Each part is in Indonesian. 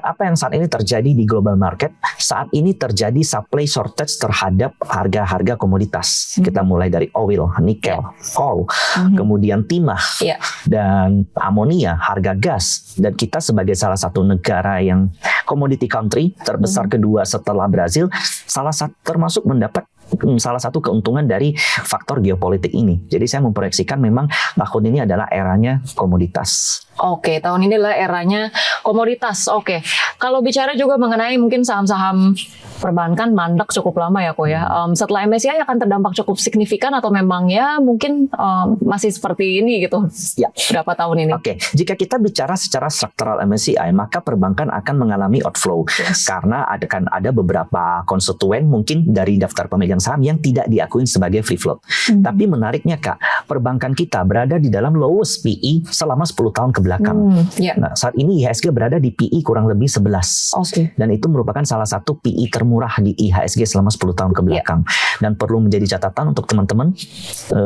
apa yang saat ini terjadi di global market? Saat ini terjadi supply shortage terhadap harga-harga komoditas. Kita mulai dari oil, nikel, coal, kemudian timah, dan amonia, harga gas. Dan kita sebagai salah satu negara yang commodity country terbesar kedua setelah Brazil, termasuk mendapat salah satu keuntungan dari faktor geopolitik ini. Jadi saya memproyeksikan memang tahun ini adalah eranya komoditas. Oke, tahun ini adalah eranya komoditas. Oke, kalau bicara juga mengenai mungkin saham-saham perbankan mandek cukup lama ya kok ya. Setelah MSCI akan terdampak cukup signifikan atau memang ya mungkin masih seperti ini gitu? Ya, berapa tahun ini? Oke, jika kita bicara secara struktural MSCI, maka perbankan akan mengalami outflow karena akan ada beberapa konstituen mungkin dari daftar pemegang saham yang tidak diakui sebagai free float. Tapi menariknya Kak, perbankan kita berada di dalam lowest PE selama 10 tahun ke belakang. Nah, saat ini IHSG berada di PE kurang lebih 11. Dan itu merupakan salah satu PE termurah di IHSG selama 10 tahun ke belakang. Dan perlu menjadi catatan untuk teman-teman,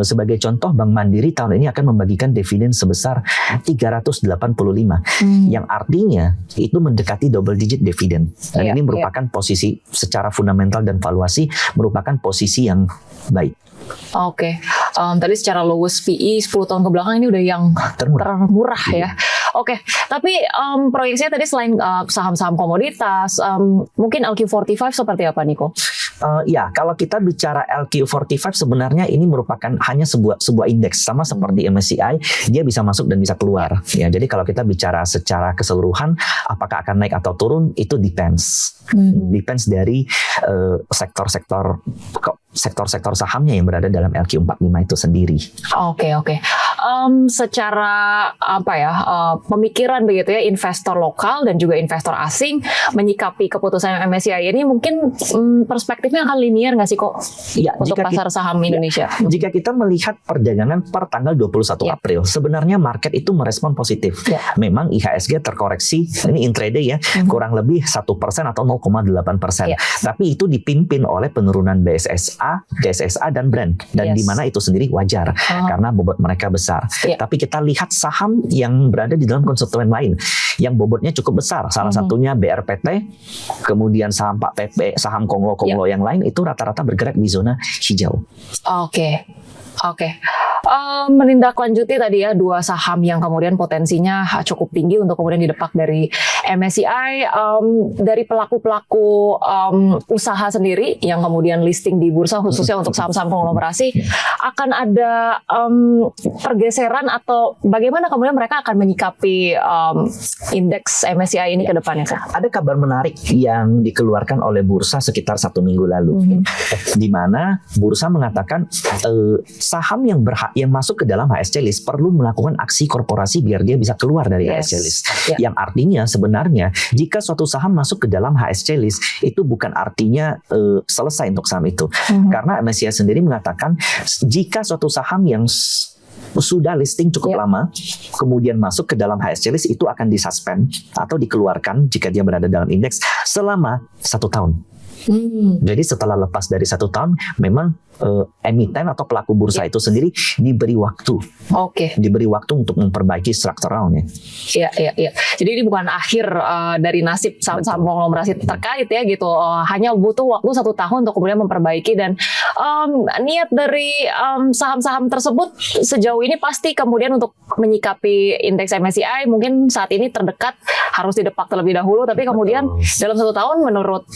sebagai contoh Bank Mandiri tahun ini akan membagikan dividen sebesar 385, yang artinya itu mendekati double digit dividen. Dan ini merupakan posisi secara fundamental dan valuasi merupakan posisi yang baik. Oke, tadi secara lowest PE 10 tahun ke belakang ini udah yang termurah ya. Oke, tapi proyeksinya tadi selain saham-saham komoditas, mungkin LQ45 seperti apa Niko? Ya, kalau kita bicara LQ45 sebenarnya ini merupakan hanya sebuah indeks sama seperti MSCI, dia bisa masuk dan bisa keluar. Ya, jadi kalau kita bicara secara keseluruhan, apakah akan naik atau turun itu depends dari sektor-sektor sahamnya yang berada dalam LQ45 itu sendiri. Oke. Secara pemikiran begitu ya, investor lokal dan juga investor asing menyikapi keputusan MSCI ini mungkin perspektifnya akan linear nggak sih kok untuk pasar saham Indonesia? Jika kita melihat perdagangan per tanggal 21 April, sebenarnya market itu merespon positif. Memang IHSG terkoreksi, ini intraday ya, kurang lebih 1% atau 0,8%. Tapi itu dipimpin oleh penurunan DSSA dan Brent. Dan di mana itu sendiri wajar karena bobot mereka besar. Tapi kita lihat saham yang berada di dalam konstituen lain yang bobotnya cukup besar. Salah satunya BRPT, kemudian saham Pak PP, saham Konglo yang lain itu rata-rata bergerak di zona hijau. Oke. Menindaklanjuti tadi ya dua saham yang kemudian potensinya cukup tinggi untuk kemudian didepak dari MSCI, dari pelaku-pelaku usaha sendiri yang kemudian listing di bursa khususnya untuk saham-saham konglomerasi, akan ada pergeseran atau bagaimana kemudian mereka akan menyikapi indeks MSCI ini ke depannya Kak? Ada kabar menarik yang dikeluarkan oleh bursa sekitar 1 minggu lalu, di mana bursa mengatakan saham yang masuk ke dalam HSC list perlu melakukan aksi korporasi biar dia bisa keluar dari HSC list. Yang artinya sebenarnya jika suatu saham masuk ke dalam HSC list itu bukan artinya selesai untuk saham itu. Karena MSCI sendiri mengatakan jika suatu saham yang sudah listing cukup lama kemudian masuk ke dalam HSC list itu akan disuspend atau dikeluarkan jika dia berada dalam indeks selama 1 tahun. Jadi setelah lepas dari 1 tahun memang emiten atau pelaku bursa itu sendiri diberi waktu. Diberi waktu untuk memperbaiki strukturalnya. Iya. Jadi ini bukan akhir dari nasib saham-saham konglomerasi terkait ya gitu. Hanya butuh waktu 1 tahun untuk kemudian memperbaiki dan niat dari saham-saham tersebut sejauh ini pasti kemudian untuk menyikapi indeks MSCI mungkin saat ini terdekat harus didepak terlebih dahulu. Tapi kemudian dalam 1 tahun menurut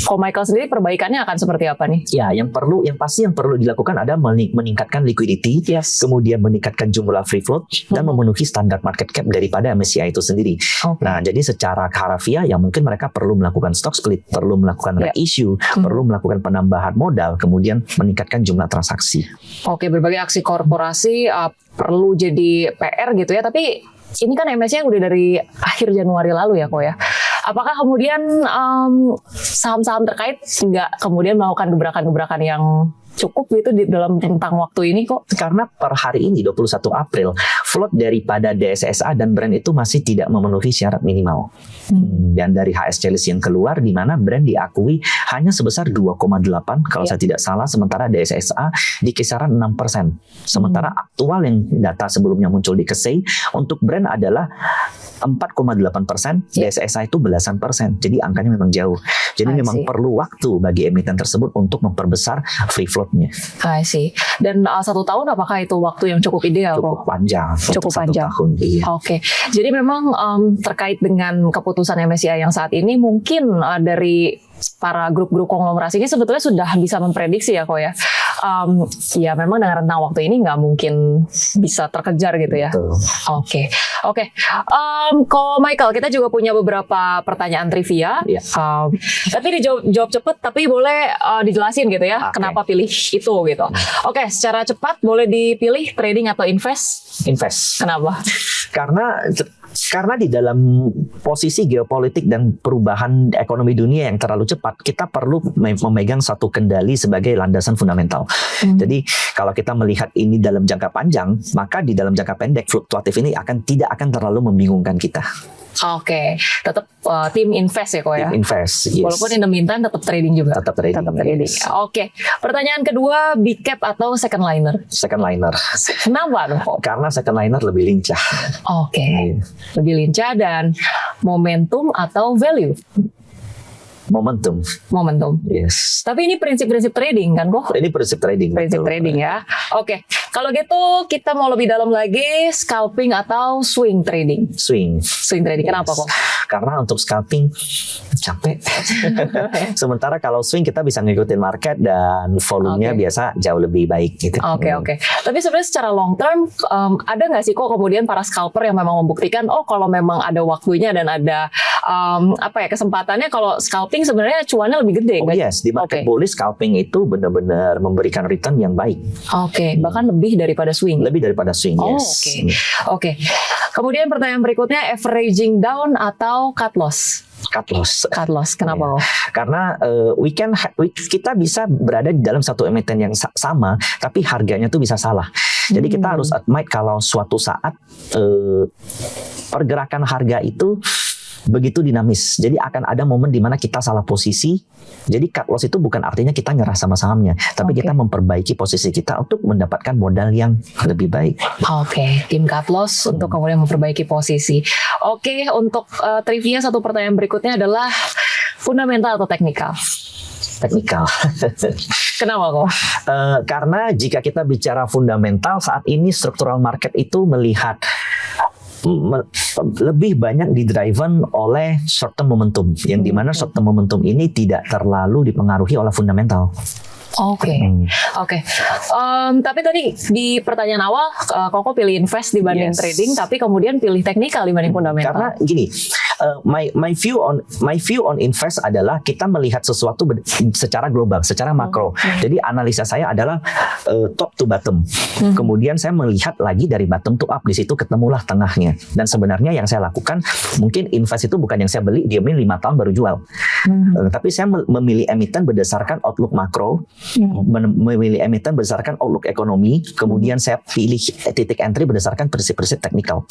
Ko Michael sendiri perbaikannya akan seperti apa nih? Ya, yang pasti yang perlu dilakukan adalah meningkatkan liquidity, kemudian meningkatkan jumlah free float dan memenuhi standar market cap daripada MSCI itu sendiri. Nah, jadi secara harafiah ya mungkin mereka perlu melakukan stock split, perlu melakukan reissue, perlu melakukan penambahan modal, kemudian meningkatkan jumlah transaksi. Berbagai aksi korporasi perlu jadi PR gitu ya. Tapi ini kan MSCI udah dari akhir Januari lalu ya kok ya. Apakah kemudian saham-saham terkait nggak kemudian melakukan gebrakan-gebrakan yang cukup gitu di dalam rentang waktu ini kok? Karena per hari ini 21 April float daripada DSSA dan brand itu masih tidak memenuhi syarat minimal. Dan dari HSC list yang keluar di mana brand diakui hanya sebesar 2,8 kalau saya tidak salah, sementara DSSA di kisaran 6%. Sementara aktual yang data sebelumnya muncul di KSEI untuk brand adalah 4,8%, DSSA itu belasan persen. Jadi angkanya memang jauh. Jadi memang perlu waktu bagi emiten tersebut untuk memperbesar free float-nya. I see. Dan 1 tahun apakah itu waktu yang cukup ideal? Cukup panjang. Cukup panjang. 1 tahun. Iya. Oke. Jadi memang terkait dengan keputusan MSCI yang saat ini mungkin dari para grup-grup konglomerasi ini sebetulnya sudah bisa memprediksi ya kok ya. Ya memang dengan rentang waktu ini nggak mungkin bisa terkejar gitu ya. Oke. Ko Michael, kita juga punya beberapa pertanyaan trivia. Tapi dijawab cepet, tapi boleh dijelasin gitu ya, kenapa pilih itu gitu. Oke, secara cepat boleh dipilih trading atau invest? Invest. Kenapa? Karena di dalam posisi geopolitik dan perubahan ekonomi dunia yang terlalu cepat, kita perlu memegang satu kendali sebagai landasan fundamental. Jadi kalau kita melihat ini dalam jangka panjang, maka di dalam jangka pendek fluktuatif ini tidak akan terlalu membingungkan kita. Oke, tetap tim invest ya kok ya. Tim invest, yes. Walaupun in the meantime tetap trading juga. Tetap trading. Yes. Oke, pertanyaan kedua, big cap atau second liner? Second liner. Kenapa dong? Karena second liner lebih lincah. Oke, lebih lincah dan momentum atau value? Momentum. Yes. Tapi ini prinsip-prinsip trading kan kok? Ini prinsip trading. Prinsip trading ya. Oke. Kalau gitu kita mau lebih dalam lagi, scalping atau swing trading? Swing trading. Kenapa kok? Karena untuk scalping capek. Sementara kalau swing kita bisa ngikutin market dan volumenya biasa jauh lebih baik gitu. Oke. Tapi sebenarnya secara long term ada nggak sih kok kemudian para scalper yang memang membuktikan kalau memang ada waktunya dan ada kesempatannya kalau scalping sebenarnya cuannya lebih gede? Yes, di market bullish scalping itu benar-benar memberikan return yang baik. Bahkan lebih daripada swing. Yes. Oke. Kemudian pertanyaan berikutnya, averaging down atau cut loss? Cut loss. Kenapa? Karena kita bisa berada di dalam satu emiten yang sama, tapi harganya tuh bisa salah. Jadi kita harus admit kalau suatu saat pergerakan harga itu begitu dinamis. Jadi akan ada momen di mana kita salah posisi. Jadi cut loss itu bukan artinya kita nyerah sama sahamnya, tapi kita memperbaiki posisi kita untuk mendapatkan modal yang lebih baik. Tim cut loss untuk kemudian memperbaiki posisi. Untuk trivia satu pertanyaan berikutnya adalah fundamental atau teknikal? Teknikal. Kenapa kok? Karena jika kita bicara fundamental saat ini struktural market itu melihat lebih banyak didriven oleh short term momentum, yang dimana short term momentum ini tidak terlalu dipengaruhi oleh fundamental. Tapi tadi di pertanyaan awal Koko pilih invest dibanding trading, tapi kemudian pilih teknikal dibanding fundamental. Karena gini, my view on invest adalah kita melihat sesuatu secara global, secara makro. Jadi analisa saya adalah top to bottom. Kemudian saya melihat lagi dari bottom to up, di situ ketemulah tengahnya. Dan sebenarnya yang saya lakukan, mungkin invest itu bukan yang saya beli diamin 5 tahun baru jual. Tapi saya memilih emiten berdasarkan outlook makro, memilih emiten berdasarkan outlook ekonomi, kemudian saya pilih titik entry berdasarkan prinsip-prinsip teknikal.